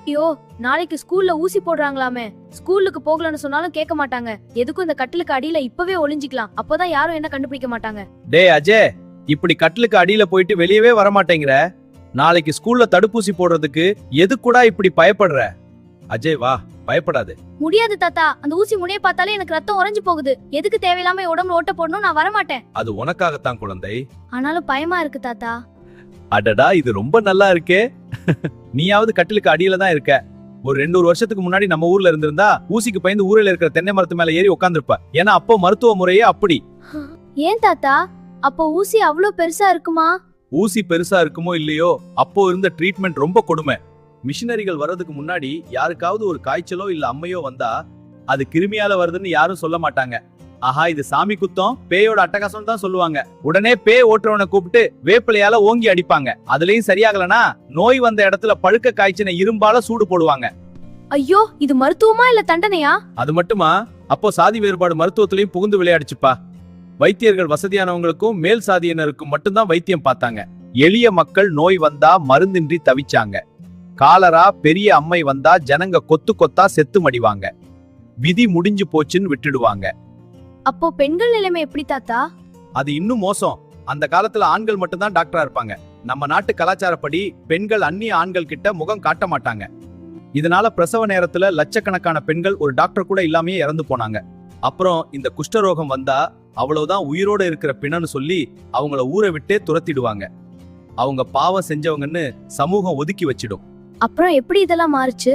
ஐயோ, நாளைக்கு ஸ்கூல்ல ஊசி போடுறாங்களாமே. ஸ்கூலுக்கு போகலன்னு சொன்னாலும் கேட்க மாட்டாங்க. எதுக்கும் இந்த கட்டிலுக்கு அடியில இப்பவே ஒளிஞ்சிக்கலாம். அப்பதான் யாரும் என்ன கண்டுபிடிக்க மாட்டாங்க. டே அஜய், இப்படி கட்டிலுக்கு அடியில போயிட்டு வெளியவே வர மாட்டேங்கிற. நாளைக்கு ஸ்கூல்ல தடுப்பூசி போடுறதுக்கு எதுக்குடா இப்படி பயப்படுற? அஜய் வா, பயப்படாது. முடியாது தாத்தா, அந்த ஊசி முனைய பார்த்தாலே எனக்கு ரத்தம் உறைஞ்சு போகுது. எதுக்கு தேவையில்லாம உடம்புல ஓட்ட போடணும்? நான் வர மாட்டேன். அது உனக்காகத்தான் குழந்தை. ஆனாலும் பயமா இருக்கு தாத்தா. அடடா, இது ரொம்ப நல்லா இருக்கே. நீயாவது கட்டிலுக்கு அடியில தான் இருக்க. ஒரு 200 வருஷத்துக்கு முன்னாடி நம்ம ஊர்ல இருந்திருந்தா ஊசிக்கு பயந்து ஊரில் இருக்கிற தென்னை மரத்து மேல ஏறி உட்காந்துருப்ப. ஏன்னா அப்போ மருத்துவ முறையே அப்படி. ஏன் தாத்தா, அப்போ ஊசி அவ்வளோ பெருசா இருக்குமா? ஊசி பெருசா இருக்குமோ இல்லையோ, அப்போ இருந்த ட்ரீட்மெண்ட் ரொம்ப கொடுமை. மிஷினரிகள் வர்றதுக்கு முன்னாடி யாருக்காவது ஒரு காய்ச்சலோ இல்ல அம்மையோ வந்தா அது கிருமியால வருதுன்னு யாரும் சொல்ல மாட்டாங்க. ஆஹா, இது சாமி குத்தம், பேயோட அட்டகாசம் தான் சொல்லுவாங்க. உடனே பேய் ஓட்டுறவனை கூப்பிட்டு வேப்பிலையால ஓங்கி அடிப்பாங்க. அதுலயும் சரியாகலனா நோய் வந்த இடத்துல பழுக்க காய்ச்சின இரும்பால சூடு போடுவாங்க. ஐயோ, இது மருத்துவமா இல்ல தண்டனையா? அது மட்டுமா, அப்போ சாதி வேறுபாடு மருத்துவத்திலையும் புகுந்து விளையாடுச்சுப்பா. வைத்தியர்கள் வசதியானவங்களுக்கும் மேல் சாதியினருக்கும் மட்டும்தான் வைத்தியம் பார்த்தாங்க. எளிய மக்கள் நோய் வந்தா மருந்தின்றி தவிச்சாங்க. காலரா பெரிய அம்மை வந்தா ஜனங்க கொத்து கொத்தா செத்து மடிவாங்க. விதி முடிஞ்சு போச்சுன்னு விட்டுடுவாங்க. அப்போ பெண்கள் நிலைமை எப்படி தாத்தா? அது இன்னும் மோசம். அந்த காலத்துல ஆண்கள் மட்டும்தான் டாக்டரா இருப்பாங்க. நம்ம நாட்டு கலாச்சாரப்படி பெண்கள் அந்நிய ஆண்கள் கிட்ட முகம் காட்ட மாட்டாங்க. இதனால பிரசவ நேரத்துல லட்சக்கணக்கான பெண்கள் ஒரு டாக்டர் கூட இல்லாமயே இறந்து போனாங்க. அப்புறம் இந்த குஷ்டரோகம் வந்தா அவ்வளவுதான், உயிரோட இருக்கிற பிணன்னு சொல்லி அவங்கள ஊரை விட்டே துரத்திடுவாங்க. அவங்க பாவம் செஞ்சவங்கன்னு சமூகம் ஒதுக்கி வச்சிடும். அப்புறம் எப்படி இதெல்லாம் மாறுச்சு?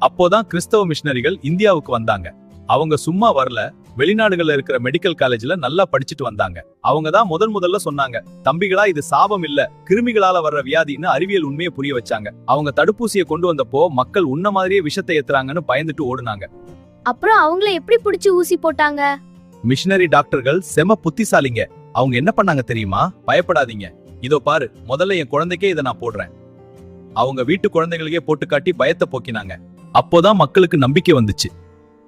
அப்போதான் கிறிஸ்தவ மிஷனரிகள் இந்தியாவுக்கு வந்தாங்க. அவங்க சும்மா வரல, வெளிநாடுகள்ல இருக்கிற மெடிக்கல் காலேஜ்ல நல்லா படிச்சுட்டு வந்தாங்க. அவங்க தான் முதல்ல சொன்னாங்க, தம்பிகளா இது சாபம் இல்ல, கிருமிகளால வர்ற வியாதின்னு அறிவியல் உண்மையை புரிய வச்சாங்க. அவங்க தடுப்பூசியை கொண்டு வந்தப்போ மக்கள் உன்ன மாதிரியே விஷத்தை ஏத்துறாங்கன்னு பயந்துட்டு ஓடுனாங்க. அப்புறம் அவங்கள எப்படி பிடிச்சு ஊசி போட்டாங்க? மிஷனரி டாக்டர்கள் செம புத்திசாலிங்க. அவங்க என்ன பண்ணாங்க தெரியுமா? பயப்படாதீங்க, இதோ பாரு, முதல்ல என் குழந்தைக்கே இதை நான் போடுறேன். அவங்க வீட்டு குழந்தைகளுக்கே போட்டு காட்டி பயத்தை போக்கினாங்க. அப்போதான் மக்களுக்கு நம்பிக்கை வந்துச்சு.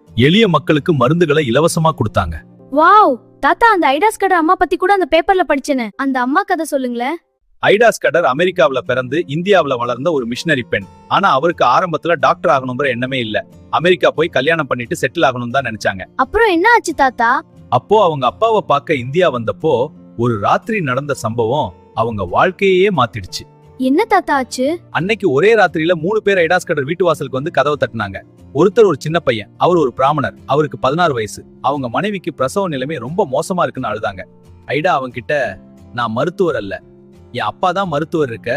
எளிய மக்களுக்கு மருந்துகளை இலவசமா கொடுத்தாங்க. வாவ் தாத்தா, அந்த ஐடாஸ் கடர் அம்மா பத்தி கூட அந்த பேப்பர்ல படிச்சேனே, அந்த அம்மா கதை சொல்லுங்களேன். ஐடாஸ் கடர் அமெரிக்காவுல பிறந்து இந்தியாவுல வளர்ந்த ஒரு மிஷனரி பெண். ஆனா அவருக்கு ஆரம்பத்துல டாக்டர் ஆகணும்ன்ற எண்ணமே இல்ல. அமெரிக்கா போய் கல்யாணம் பண்ணிட்டு செட்டில் ஆகணும் தான் நினைச்சாங்க. அப்புறம் என்ன ஆச்சு தாத்தா? அப்போ அவங்க அப்பாவை பார்க்க இந்தியா வந்தப்போ ஒரு ராத்திரி நடந்த சம்பவம் அவங்க வாழ்க்கையே மாத்திடுச்சு. என்ன தாத்தா ஆச்சு? அன்னைக்கு ஒரே ராத்திரியில 3 பேர் ஐடாஸ் கடர் வீட்டு வாசலுக்கு வந்து கதவை தட்டினாங்க. ஒருத்தர் ஒரு சின்ன பையன், அவர் ஒரு பிராமணர், அவருக்கு 16 வயசு. அவங்க மனைவிக்கு பிரசவ நிலைமை ரொம்ப மோசமா இருக்குன்னு அழுதாங்க. ஐடா அவங்க கிட்ட, நான் மருத்துவர் அல்ல, என் அப்பா தான் மருத்துவர் இருக்க